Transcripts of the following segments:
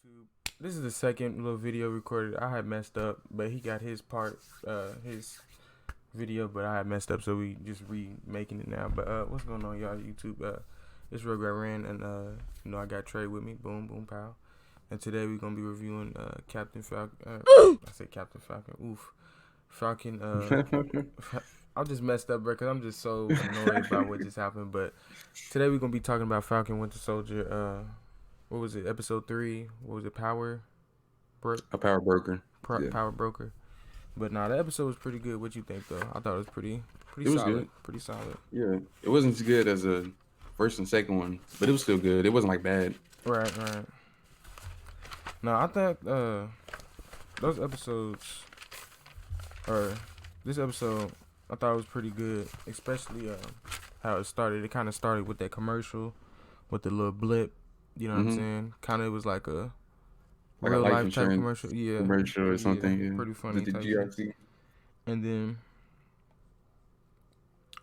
YouTube. This is the second little video recorded. I had messed up, but he got his part, his video, but I had messed up, so we just remaking it now. But what's going on, y'all? YouTube. It's Rugrat Ran, and I got Trey with me. Boom, boom, pow. And today we're gonna be reviewing Captain Falcon. I said Captain Falcon. Oof, Falcon. I just messed up, bro, because I'm just so annoyed by what just happened. But today we're gonna be talking about Falcon Winter Soldier. What was it? Episode 3. What was it? Power Broker. Power Broker. But nah, the episode was pretty good. What you think though? I thought it was pretty solid. Good. Pretty solid. Yeah, it wasn't as good as the first and second one, but it was still good. It wasn't like bad. Right. No, I think those episodes, or this episode, I thought it was pretty good, especially how it started. It kind of started with that commercial, with the little blip. You know what I'm saying? Kind of was like a real life type commercial. Yeah. Commercial or something. Yeah. Pretty funny. The GRC. And then,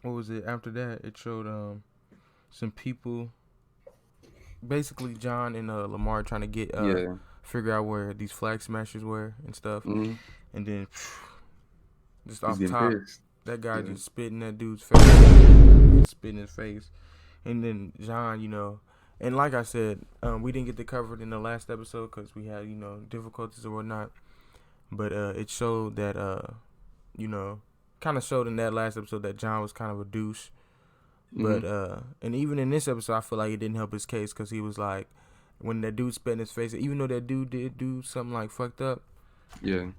what was it? After that, it showed some people, basically John and Lamar trying to get figure out where these flag smashers were and stuff. And then, just off top, that guy just spit in that dude's face. Spit in his face. And then John, and like I said, we didn't get to cover it in the last episode because we had, difficulties or whatnot. But it showed that, kind of showed in that last episode that John was kind of a douche. But, and even in this episode, I feel like it didn't help his case because he was like, when that dude spit in his face, even though that dude did do something like fucked up. Yeah.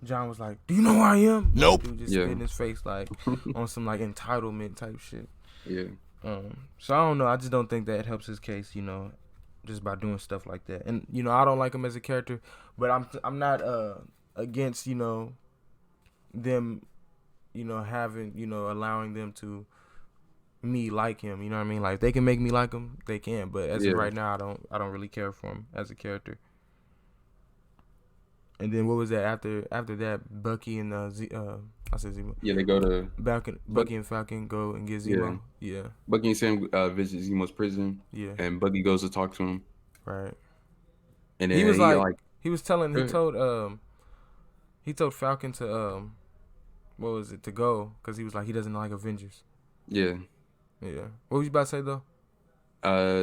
John was like, "Do you know who I am?" Nope. Dude just spit in his face like on some like entitlement type shit. Yeah. So I don't know. I just don't think that helps his case, just by doing stuff like that. And I don't like him as a character, but I'm not against them, having allowing them to me like him. You know what I mean? Like if they can make me like him, they can. But as of right now, I don't really care for him as a character. And then what was that after that? Bucky and I said Zemo. Yeah, they go to Bucky and Falcon go and get Zemo. Yeah. Bucky and Sam visit Zemo's prison. Yeah. And Bucky goes to talk to him. Right. And then he told Falcon to to go because he was like he doesn't like Avengers. Yeah. Yeah. What was you about to say though?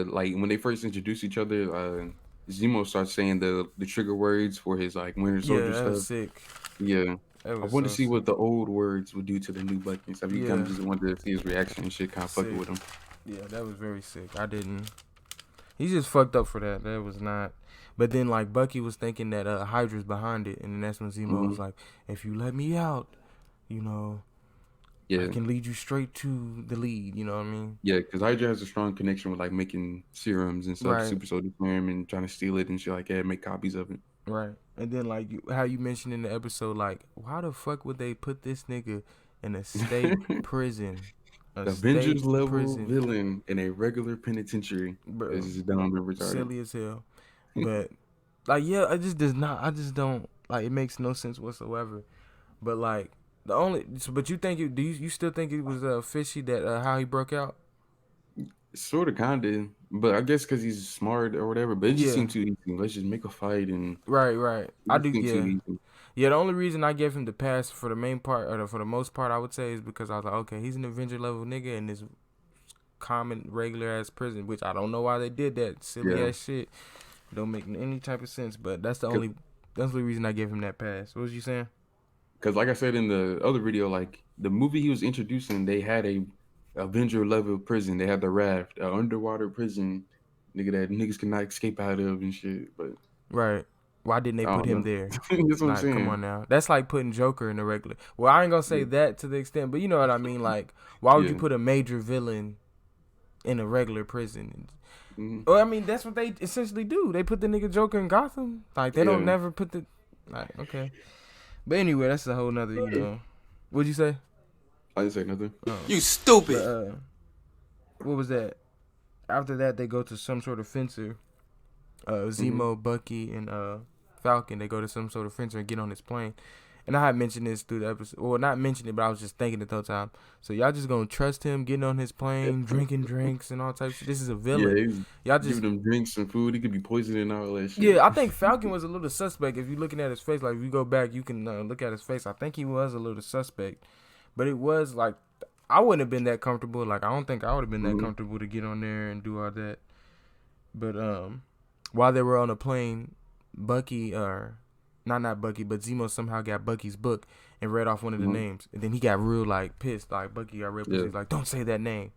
Like when they first introduced each other, Zemo starts saying the trigger words for his like Winter Soldier stuff. Yeah, that was sick. Yeah. I want to see what the old words would do to the new Bucky. So he kind of just wanted to see his reaction and shit, kind of fucking with him. Yeah, that was very sick. He just fucked up for that. That was not. But then like Bucky was thinking that Hydra's behind it, and then that's when Zemo was like, "If you let me out, I can lead you straight to the lead." You know what I mean? Yeah, because Hydra has a strong connection with like making serums and stuff, super soldier serum, and trying to steal it and shit like that, make copies of it. Right. And then like how you mentioned in the episode, like why the fuck would they put this nigga in a state prison? Avengers level villain in a regular penitentiary. Bro, this is dumb and retarded. Silly as hell. But like it just does not. I just don't like. It makes no sense whatsoever. But like but you think you still think it was fishy that how he broke out? Sort of, kind of, but I guess because he's smart or whatever. But it just seemed too easy. Let's just make a fight and right. I do. Yeah. The only reason I gave him the pass for the main part or for the most part, I would say, is because I was like, okay, he's an Avenger level nigga in this common regular ass prison, which I don't know why they did that silly ass shit. Don't make any type of sense. But that's the only reason I gave him that pass. What was you saying? Because like I said in the other video, like the movie he was introducing, they had a Avenger level prison. They had the Raft, an underwater prison, nigga, that niggas cannot escape out of and shit. But right, why didn't they put him there? That's what I'm saying. Come on now, that's like putting Joker in a regular. Well, I ain't gonna say that to the extent, but you know what I mean. Like, why would you put a major villain in a regular prison? Well, I mean, that's what they essentially do. They put the nigga Joker in Gotham. Like, they don't never put the okay. But anyway, that's a whole nother. What'd you say? I didn't say nothing. You stupid. But, what was that? After that, they go to some sort of fencer. Zemo, Bucky, and Falcon. They go to some sort of fencer and get on this plane. and I had mentioned this through the episode, or not mentioned it, but I was just thinking it the whole time. So y'all just gonna trust him getting on his plane, drinking drinks and all types of shit? This is a villain. Yeah, he's Y'all just giving them drinks and food. He could be poisoning all that shit. yeah. I think Falcon was a little suspect. If you're looking at his face, like if you go back, you can look at his face. I think he was a little suspect, but it was like I wouldn't have been that comfortable. Like I don't think I would have been that comfortable to get on there and do all that. But while they were on the plane, Bucky not Bucky, but Zemo somehow got Bucky's book and read off one of the names, and then he got real like pissed. Like Bucky got real pissed. He's like, "Don't say that name."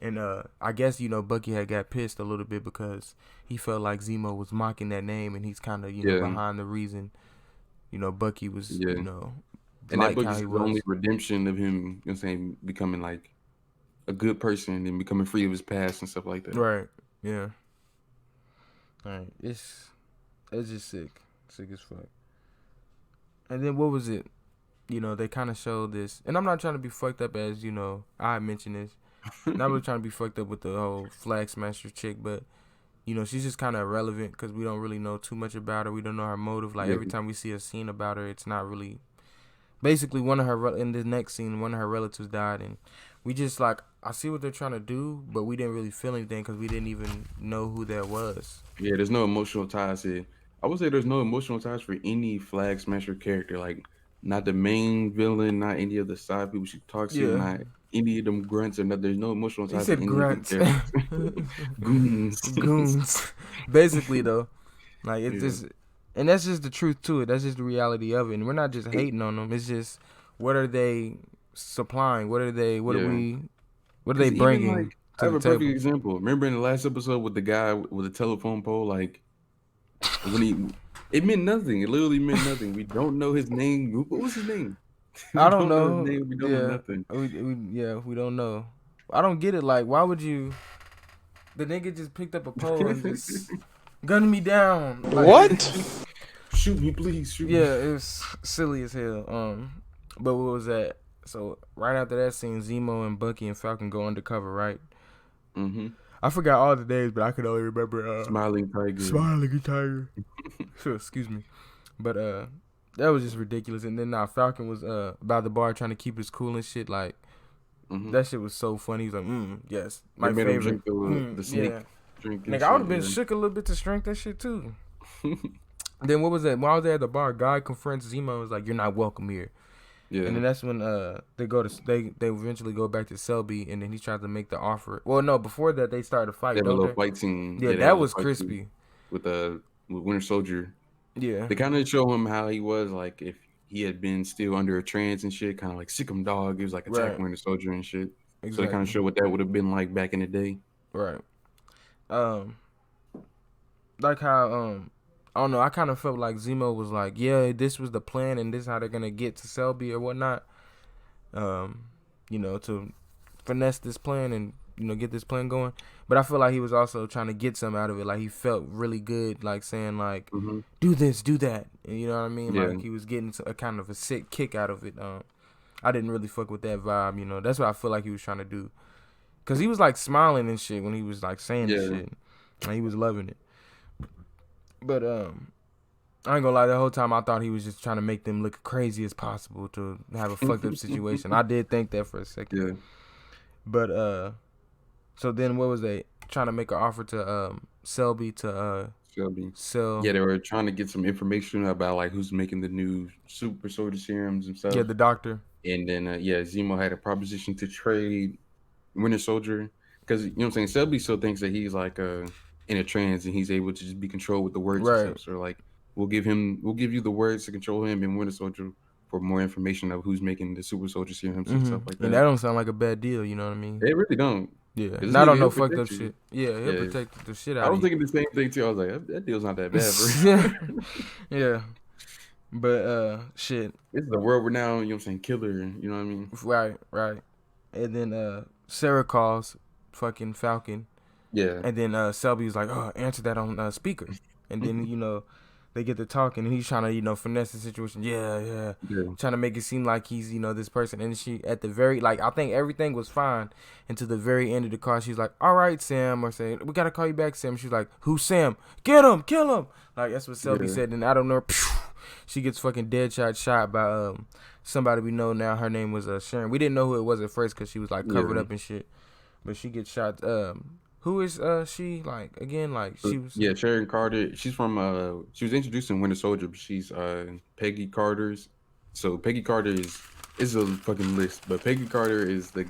And I guess Bucky had got pissed a little bit because he felt like Zemo was mocking that name, and he's kind of behind the reason Bucky was and that book is the only redemption of him. You know, saying becoming like a good person and becoming free of his past and stuff like that. Right. Yeah. All right. It's just sick as fuck. And then what was it? They kind of showed this, and I'm not trying to be fucked up as I mentioned this. Not really trying to be fucked up with the whole Flag Smasher chick, but she's just kind of irrelevant because we don't really know too much about her. We don't know her motive. Like every time we see a scene about her, it's not really. Basically, in the next scene, one of her relatives died, and we just like I see what they're trying to do, but we didn't really feel anything because we didn't even know who that was. Yeah, there's no emotional ties here. I would say there's no emotional ties for any Flag Smasher character. Like, not the main villain, not any of the side people she talks to, not any of them grunts or nothing. There's no emotional ties. He said grunts. Goons. Goons. Basically, though, like it's just, and that's just the truth to it. That's just the reality of it. And we're not just hating on them. It's just what are they supplying? What are they? What are they bringing? I have a perfect example. Remember in the last episode with the guy with the telephone pole, like. It meant nothing. It literally meant nothing. We don't know his name. What was his name? I don't know. His name. We don't know nothing. We don't know. I don't get it. Like, why would you? The nigga just picked up a pole and just gunned me down. Like, what? Shoot me, please. Shoot me. Yeah, it was silly as hell. But what was that? So right after that scene, Zemo and Bucky and Falcon go undercover, right? Mm-hmm. I forgot all the names, but I could only remember Smiling Tiger. Smiling Tiger. Excuse me. But that was just ridiculous. And then Falcon was by the bar trying to keep his cool and shit. Like that shit was so funny. He was like, yes, my favorite. The snake drink. Nigga, I would have been shook a little bit to drink that shit too. Then what was that? While I was there at the bar, guy confronts Zemo and was like, "You're not welcome here." Yeah. And then that's when they eventually go back to Selby, and then he tries to make the offer. Well, no, before that they started a fight. They have a little fight scene. Yeah, that was crispy. With Winter Soldier. Yeah. They kind of show him how he was like if he had been still under a trance and shit, kind of like sick 'em dog. He was like attacking Winter Soldier and shit. Exactly. So they kind of show what that would have been like back in the day. Right. Like how I don't know. I kind of felt like Zemo was like, yeah, this was the plan, and this is how they're gonna get to Selby or whatnot. To finesse this plan and get this plan going. But I feel like he was also trying to get some out of it. Like he felt really good, like saying like, do this, do that. And you know what I mean? Yeah. Like he was getting a kind of a sick kick out of it. I didn't really fuck with that vibe. That's what I feel like he was trying to do. Cause he was like smiling and shit when he was like saying this shit. Like, he was loving it. But I ain't gonna lie, the whole time I thought he was just trying to make them look crazy as possible to have a fucked up situation. I did think that for a second. Yeah. But so then what was they trying to make an offer to Selby to sell? Yeah, they were trying to get some information about like who's making the new super soldier serums and stuff. Yeah, the doctor. And then Zemo had a proposition to trade Winter Soldier because what I'm saying, Selby still thinks that he's like in a trance and he's able to just be controlled with the words and stuff. So like we'll give you the words to control him and Winter Soldier for more information of who's making the super soldier serums and stuff like that. And that don't sound like a bad deal, you know what I mean? They really don't. Yeah, not on no fucked up shit. Yeah, he'll protect the shit out of you. I was thinking the same thing too. I was like, that deal's not that bad, bro. Yeah. But shit. This is the world we're now, killer, you know what I mean? Right. And then Sarah calls fucking Falcon. Yeah. And then Selby's like, "Oh, answer that on speaker." And then they get to talking, and he's trying to finesse the situation. Yeah. Trying to make it seem like he's this person. And she at the very I think everything was fine until the very end of the call. She's like, "All right, Sam," or saying, "We gotta call you back, Sam." She's like, "Who's Sam? Get him, kill him!" Like that's what Selby said. And I don't know, she gets fucking shot by somebody we know now. Her name was Sharon. We didn't know who it was at first because she was like covered up and shit. But she gets shot. Who is she? Like again, like she was. Yeah, Sharon Carter. She's from. She was introduced in Winter Soldier, but she's Peggy Carter's. So Peggy Carter is a fucking list, but Peggy Carter is the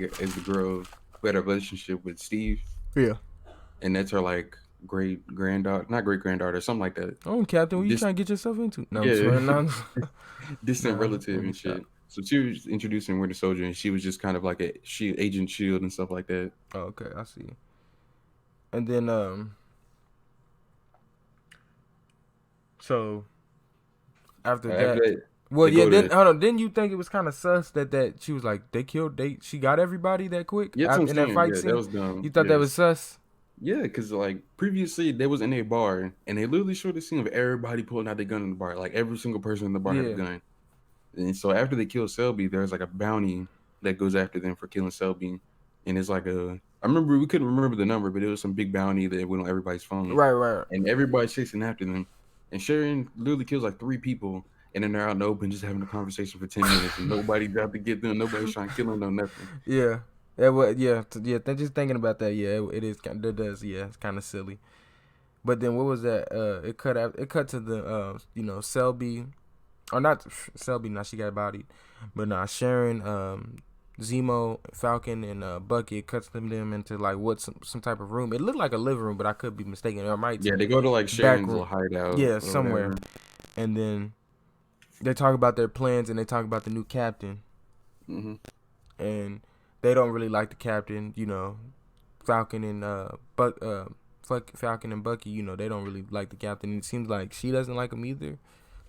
girl who had a relationship with Steve. Yeah. And that's her like great granddaughter, not great granddaughter, something like that. Oh, Captain, what you trying to get yourself into? No, yeah. I'm Distant relative and shit. So she was introduced in Winter Soldier, and she was just kind of like Agent Shield and stuff like that. Oh, okay, I see. And then so after that, well, yeah. Then hold on. Didn't you think it was kind of sus that she was like she got everybody that quick? Yeah, in that fight scene. That was dumb. You thought that was sus? Yeah, because like previously they was in a bar and they literally showed the scene of everybody pulling out their gun in the bar. Like every single person in the bar had a gun. And so after they kill Selby, there's like a bounty that goes after them for killing Selby. And it's like I remember we couldn't remember the number, but it was some big bounty that went on everybody's phone. Right. And everybody's chasing after them. And Sharon literally kills like 3 people. And then they're out in the open just having a conversation for 10 minutes. And nobody's out to get them. Nobody's trying to kill them or nothing. Yeah. Just thinking about that, it is kind of, it's kind of silly. But then what was that? It cut to the Selby, or not Selby. Now she got bodied, but Sharon, Zemo, Falcon, and Bucky. It cuts them into like some type of room. It looked like a living room, but I could be mistaken. I might. Yeah, they go to like Sharon's little hideout. Yeah, somewhere, and then they talk about their plans and they talk about the new captain. Mm-hmm. And they don't really like the captain, Falcon and Falcon and Bucky, they don't really like the captain. It seems like she doesn't like him either.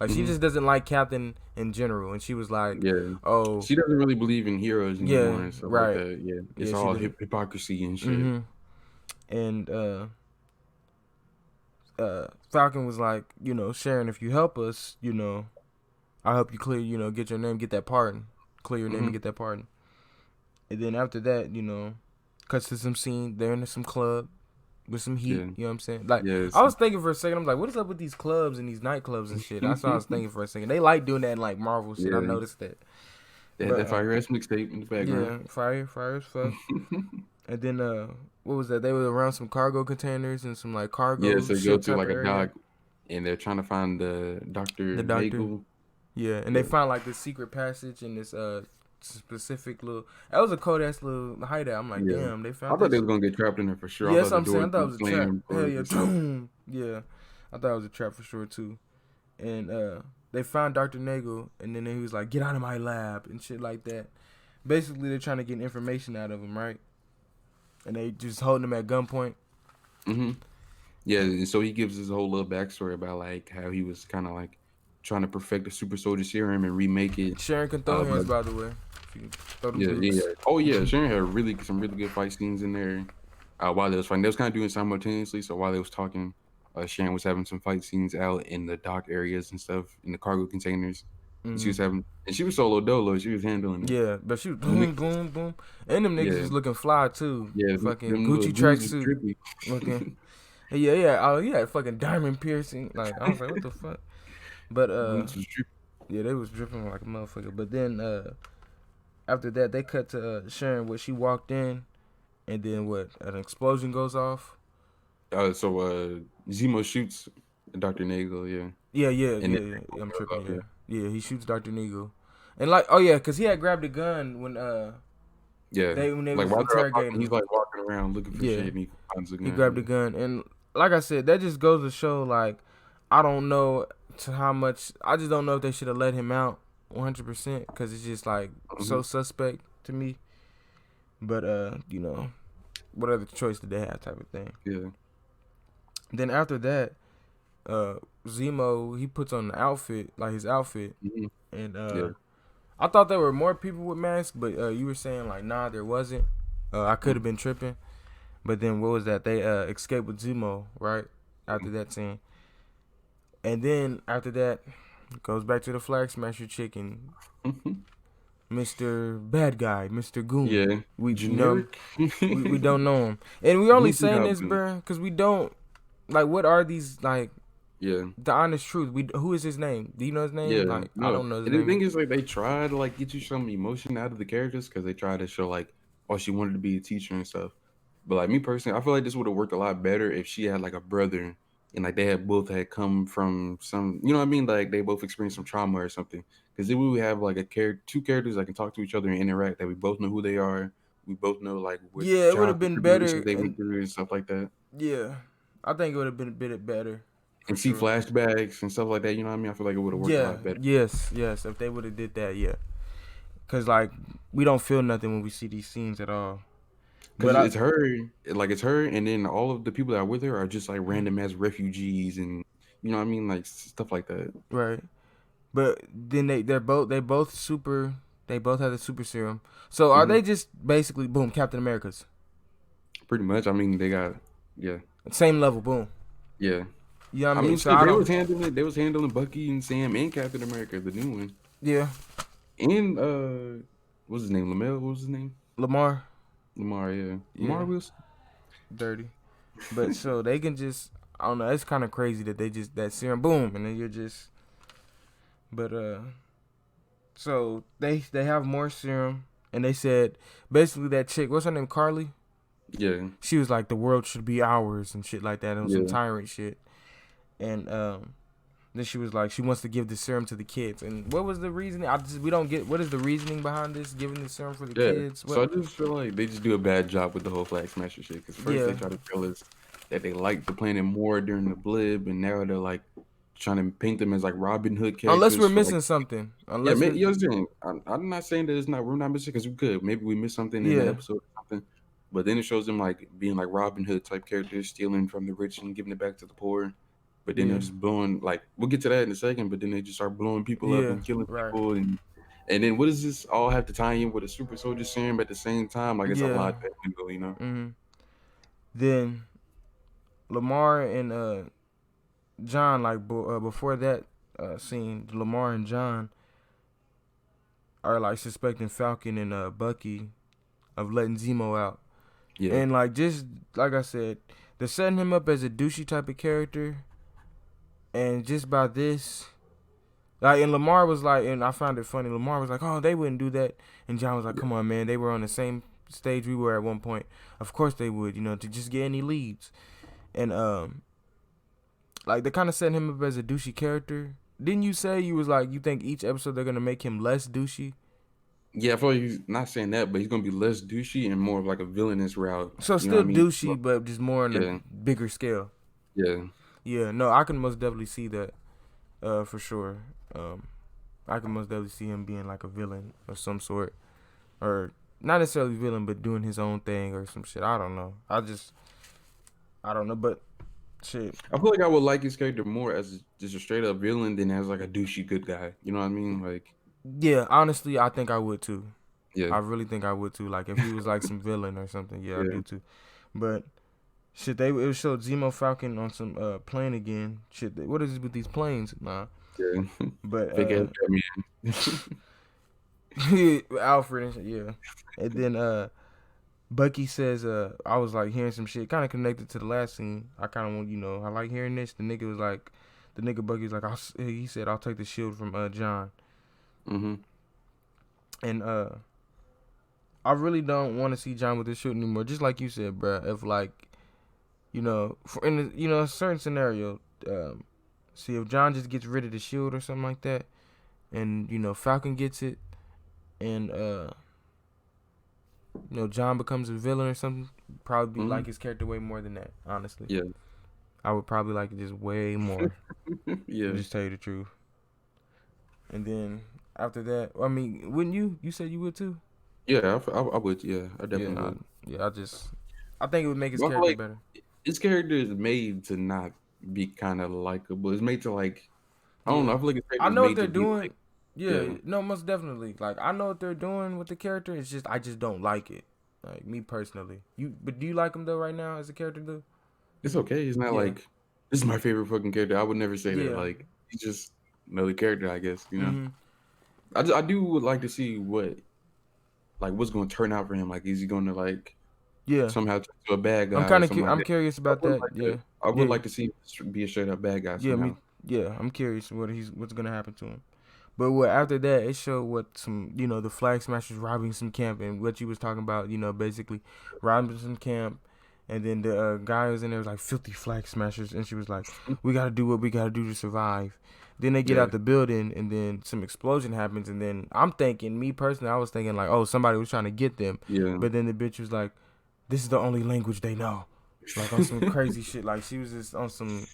Like she just doesn't like Captain in general. And she was like, "Oh, she doesn't really believe in heroes anymore and stuff like that." Yeah, it's all hypocrisy and shit. Mm-hmm. And Falcon was like, Sharon, if you help us, I'll help you clear, get your name, get that pardon, clear your name and get that pardon. And then after that, cuts to some scene. They're in some club with some heat. You know what I'm saying? Like, I was thinking for a second, I'm like, what is up with these clubs and these nightclubs and shit? That's what I was thinking for a second. They like doing that in like Marvel shit. I noticed that. They had that fire ass mixtape in the background. Yeah, fire as fuck. And then what was that? They were around some cargo containers and some like cargo. Yeah, so they go to like a dock, and they're trying to find the doctor. Nagel. Yeah, and they found like this secret passage in this specific little. That was a cold ass little hideout. I'm like, damn, they found. I thought they was gonna get trapped in there for sure. Yeah, that's what I'm saying. I thought it was a trap. Hell yeah, yeah. I thought it was a trap for sure too. And they found Dr. Nagel, and then he was like, "Get out of my lab" and shit like that. Basically, they're trying to get information out of him, right? And they just holding him at gunpoint. Mm-hmm. Yeah, and so he gives his whole little backstory about like how he was kind of like trying to perfect the super soldier serum and remake it. Sharon can throw hands, by the way. Yeah. Oh yeah, Sharon had some really good fight scenes in there. While they was fighting, they was kind of doing it simultaneously. So while they was talking, Sharon was having some fight scenes out in the dock areas and stuff in the cargo containers. Mm-hmm. She was solo dolo. She was handling it. Yeah, but she was boom, boom, and them niggas was looking fly too. Yeah, fucking Gucci tracksuit. Looking. Yeah. Oh yeah, fucking diamond piercing. Like I was like, what the fuck? But yeah, they was dripping like a motherfucker. But then after that, they cut to Sharon where she walked in, and then an explosion goes off. So Zemo shoots Dr. Nagel. Yeah. I'm tripping. Yeah, he shoots Dr. Nagel, and like, oh yeah, because he had grabbed a gun when they like was interrogating him. He's like walking around looking for shit, and he finds a gun. He grabbed a gun, and like I said, that just goes to show like I don't know to how much. I just don't know if they should have let him out 100% because it's just like so suspect to me. But what other choice did they have, type of thing. Yeah. Then after that, Zemo, he puts on the outfit, like his outfit, and I thought there were more people with masks, but you were saying like nah, there wasn't. I could have been tripping, but then what was that? They escaped with Zemo right after that scene. And then after that, goes back to the Flag Smasher chicken, Mr. Bad Guy, Mr. Goon. Yeah, we don't know him, and we only saying this, bro, because we don't like. What are these like? Yeah. The honest truth. Who is his name? Do you know his name? Yeah. Like, I No. don't know his And the name. thing is, like, they try to like get you some emotion out of the characters because they try to show like, oh, she wanted to be a teacher and stuff. But like me personally, I feel like this would have worked a lot better if she had like a brother and like they had both had come from some, you know what I mean? Like they both experienced some trauma or something. Because then we would have like two characters that can talk to each other and interact. That we both know who they are. We both know like what Yeah, it would have childhood been better, tribulations they went and through and stuff like that. yeah, I think it would have been a bit better for And see sure. flashbacks and stuff like that. You know what I mean? I feel like it would have worked a Yeah, lot better. yes, yes. If they would have did that, yeah. Cause like we don't feel nothing when we see these scenes at all. Because But I, it's her, and then all of the people that are with her are just like random ass refugees, and you know what I mean, like stuff like that. right. But then they both super. They both have the super serum. So are Hmm. they just basically boom Captain Americas? Pretty much. I mean, they got yeah, Same level, boom. yeah. You know what I I mean? mean, So shit, I they don't. was handling Bucky and Sam and Captain America, the new one, Yeah, and what's his name? Lamel. What was his name? Lamar. Lamar. Yeah, Yeah, Lamar Wilson. dirty. But so they can just. I don't know. It's kind of crazy that they just that serum boom and then you're just. But so they have more serum and they said basically that chick. What's her name? Carly. Yeah, She was like the world should be ours and shit like that. It was some yeah. tyrant shit. And then she was like she wants to give the serum to the kids. And what was the reasoning? We don't get what is the reasoning behind this giving the serum for the Yeah. kids? So What? I just feel like they just do a bad job with the whole Flag Smasher shit. Because first they Yeah. try to tell us that they liked the planet more during the blip, and now they're like trying to paint them as like Robin Hood Unless characters we're for like missing something. yeah, Unless we're you know what I'm saying? I'm not saying that we're not missing because we could maybe we missed something in the yeah. episode or something, but then it shows them like being like Robin Hood type characters, stealing from the rich and giving it back to the poor. But then they're Yeah. just blowing like we'll get to that in a second. But then they just start blowing people up Yeah. and killing Right. people and then what does this all have to tie in with a super soldier serum at the same time? Like it's a Yeah. lot that we go, you know? Then Lamar and John like before that scene, Lamar and John are like suspecting Falcon and Bucky of letting Zemo out. Yeah, And like just like I said, they're setting him up as a douchey type of character. And just by this, like, and Lamar was like, and I found it funny. Lamar was like, "Oh, they wouldn't do that," and John was like, yeah, "Come on, man, they were on the same stage we were at one point. Of course they would, to just get any leads." And like they kind of setting him up as a douchey character. Didn't you say you was like you think each episode they're gonna make him less douchey? yeah. I feel like he's not saying that, but he's gonna be less douchey and more of like a villainous route. So You know what still I mean? douchey, but just more on a Yeah, bigger scale. yeah. Yeah, no, I can most definitely see that, for sure. I can most definitely see him being like a villain of some sort, or not necessarily villain, but doing his own thing or some shit. I don't know. I don't know, but shit. I feel like I would like his character more as just a straight up villain than as like a douchey good guy. You know what I mean? Like, Yeah, honestly, I think I would too. yeah, I really think I would too. Like if he was like some villain or something, yeah, I yeah, do too. But shit, it showed Zemo Falcon on some plane again. Shit, what is it with these planes? Nah, yeah. but Fake ass Batman. Alfred and shit, yeah. And then Bucky says, I was like hearing some shit kind of connected to the last scene. I kind of want, I like hearing this. The nigga Bucky was like, he said, I'll take the shield from John. Mm-hmm. And I really don't want to see John with the shield anymore. Just like you said, bruh. If like, in a certain scenario, see if John just gets rid of the shield or something like that, and Falcon gets it, and John becomes a villain or something, probably Mm-hmm. like his character way more than that. Honestly, Yeah, I would probably like it just way more. yeah, Just tell you the truth. And then after that, I mean, wouldn't you? You said you would too. yeah. I would. Yeah, I Yeah, definitely would. yeah. I think it would make his But I feel character like better. his character is made to not be kind of likable. It's made to like I don't Yeah, know. I feel like his I character is know what made they're to be doing. like Yeah, yeah. no, most definitely. Like I know what they're doing with the character. It's just I just don't like it. Like me personally. But do you like him though right now as a character though? It's okay. It's not Yeah, like this is my favorite fucking character. I would never say that. yeah. Like he's just another character, I guess. You know. Mhm. I do would like to see what's going to turn out for him. Like, is he going to like somehow turn to a bad guy. I'm curious about that. I would like to see him be a straight up bad guy somehow. I'm curious what's gonna happen to him. But after that, it showed what some, the Flag Smashers robbing some camp, and what you was talking about, basically robbing some camp, and then the guy was in there was like 50 Flag Smashers, and she was like, we gotta do what we gotta do to survive. Then they get out the building, and then some explosion happens, and then me personally, I was thinking like, oh, somebody was trying to get them. Yeah. But then the bitch was like, this is the only language they know. Like on some crazy shit. Like she was just on some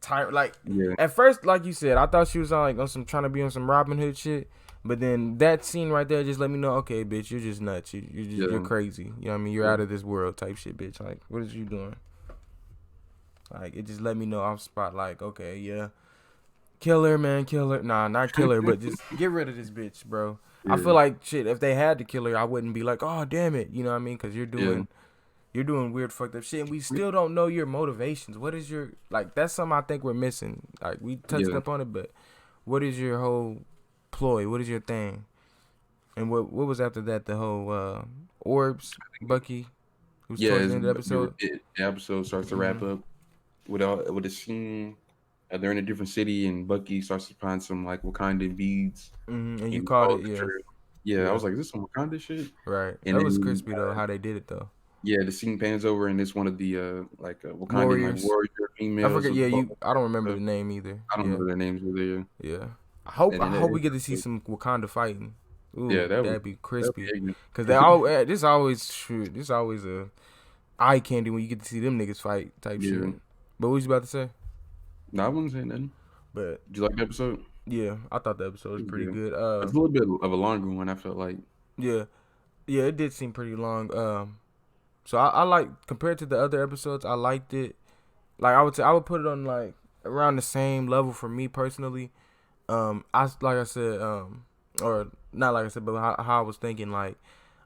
at first, like you said, I thought she was on trying to be on some Robin Hood shit. But then that scene right there just let me know, okay, bitch, you're just nuts. You're crazy. You know what I mean? You're out of this world type shit, bitch. Like, what is you doing? Like, it just let me know off spot, like, okay, yeah. Kill her, man, kill her. Nah, not kill her, but just get rid of this bitch, bro. Yeah. I feel like, shit, if they had to kill her, I wouldn't be like, oh, damn it. You know what I mean? Because you're doing weird fucked up shit, and we still don't know your motivations. What is your, like, that's something I think we're missing. Like, we touched up on it, but what is your whole ploy? What is your thing? And what was after that? The whole orbs, Bucky, who's towards the end of the episode? The episode starts to wrap up with a scene. They're in a different city, and Bucky starts to find some like Wakandan beads. And you caught it, yeah. I was like, is this some Wakanda shit? Right. And that was crispy though, how they did it though. Yeah, the scene pans over, and it's one of the Wakandan warrior females. I forget. I don't remember the name either. I don't remember their names either. Yeah. I hope we get to see some Wakanda fighting. Ooh, that'd be crispy. Because this always a eye candy when you get to see them niggas fight type shit. But what was you about to say? No, I wasn't saying nothing. But did you like the episode? Yeah, I thought the episode was pretty good. It's a little bit of a longer one, I felt like. Yeah, it did seem pretty long. So I like, compared to the other episodes, I liked it. Like I would put it on like around the same level for me personally. Or not like I said, but how I was thinking, like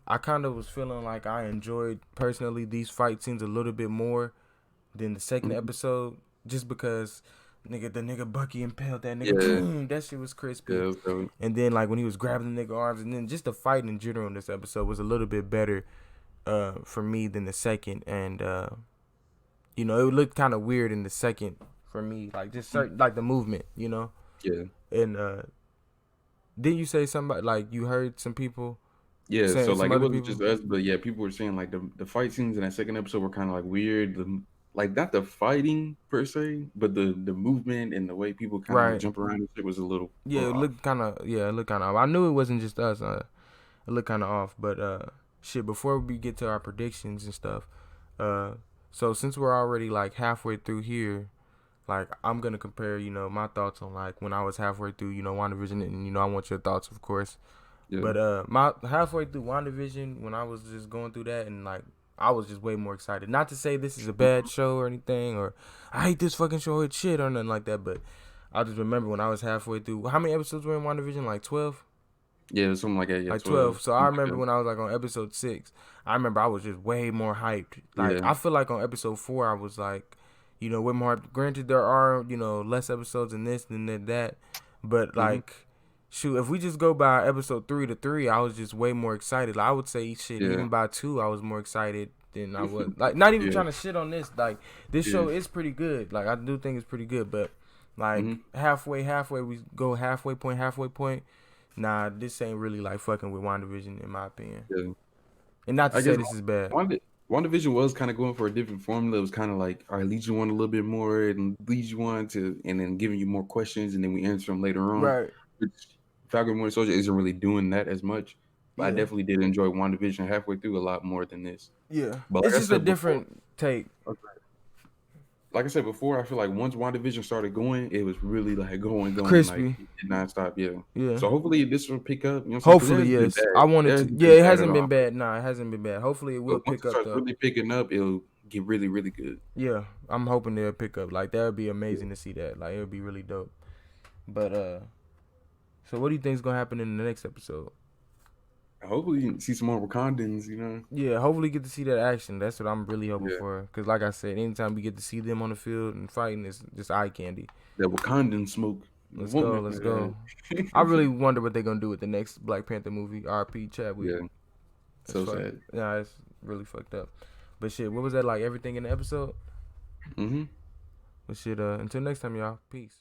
I kind of was feeling like I enjoyed personally these fight scenes a little bit more than the second episode, just because the nigga Bucky impaled that nigga. That shit was crispy. Yeah, and then like when he was grabbing the nigga arms, and then just the fight in general in this episode was a little bit better for me than the second, and it looked kind of weird in the second for me, like just certain, like the movement, Yeah. And didn't you say somebody, like you heard some people? Yeah, so like it wasn't just us, but yeah, people were saying like the fight scenes in that second episode were kind of like weird. Like not the fighting per se, but the movement and the way people kind of like jump around and shit was a little. Yeah, it looked kind of off. I knew it wasn't just us. It looked kind of off, but shit. Before we get to our predictions and stuff, so since we're already like halfway through here, like I'm gonna compare, my thoughts on like when I was halfway through, WandaVision, and I want your thoughts, of course. Yeah. But my halfway through WandaVision, when I was just going through that, and like I was just way more excited. Not to say this is a bad show or anything, or I hate this fucking show, it's shit or nothing like that, but I just remember when I was halfway through. How many episodes were in WandaVision? Like 12? Yeah, something like that. Yeah, like 12. So I remember when I was like on episode 6, I remember I was just way more hyped. Like I feel like on episode 4, I was like, way more hyped. Granted, there are less episodes in this than that, but like. Shoot, if we just go by episode 3 to 3, I was just way more excited. Like, I would say even by 2, I was more excited than I was. Like, not even trying to shit on this. Like, this show is pretty good. Like, I do think it's pretty good. But, like, halfway, we go halfway point. Nah, this ain't really, like, fucking with WandaVision, in my opinion. Yeah. And not to say this is bad. WandaVision was kind of going for a different formula. It was kind of like, all right, lead you on a little bit more and lead you on to, and then giving you more questions, and then we answer them later on. Right. Which, Falcon Winter Soldier isn't really doing that as much, but I definitely did enjoy WandaVision halfway through a lot more than this. Yeah, but it's just a different take. Like I said before, I feel like once WandaVision started going, it was really like going, crispy, like nonstop. Yeah. So hopefully this will pick up. Hopefully, yes. I wanted to. It hasn't been bad. Nah, it hasn't been bad. Hopefully, it will pick up. Once it starts really picking up, it'll get really, really good. Yeah, I'm hoping they'll pick up. Like that would be amazing to see that. Like it would be really dope. But so what do you think is gonna happen in the next episode? Hopefully you see some more Wakandans, Yeah, hopefully get to see that action. That's what I'm really hoping for. Because like I said, anytime we get to see them on the field and fighting, it's just eye candy. That Wakandan smoke. Let's go. I really wonder what they're gonna do with the next Black Panther movie, RP Chadwick. Yeah. So sad. Nah, really fucked up. But shit, what was that like? Everything in the episode. Mm-hmm. But shit, until next time, y'all. Peace.